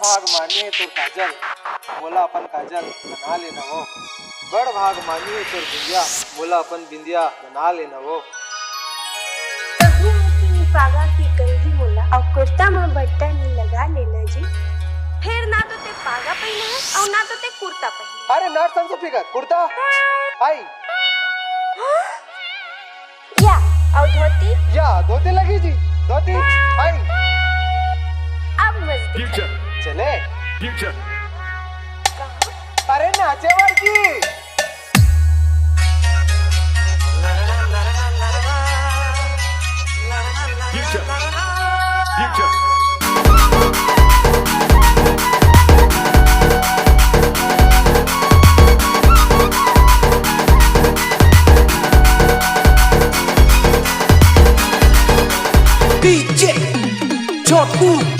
भाग मानिए तो काजल मोला अपन काजल बना लेना वो। बड़ भाग मानिए तो बिंदिया मोला अपन बिंदिया बना लेना वो। पागा की कंघी मोला और कुर्ता में बटन लगा लेना जी। फिर ना तो ते पागा पहने है और ना तो ते कुर्ता पहने। अरे नॉट संसो फिगर कुर्ता आई या और धोती या धोती लगी जी धोती आई। अब मस्त चले Future. अरे नाचे वर्गी Future. Future. DJ Chotu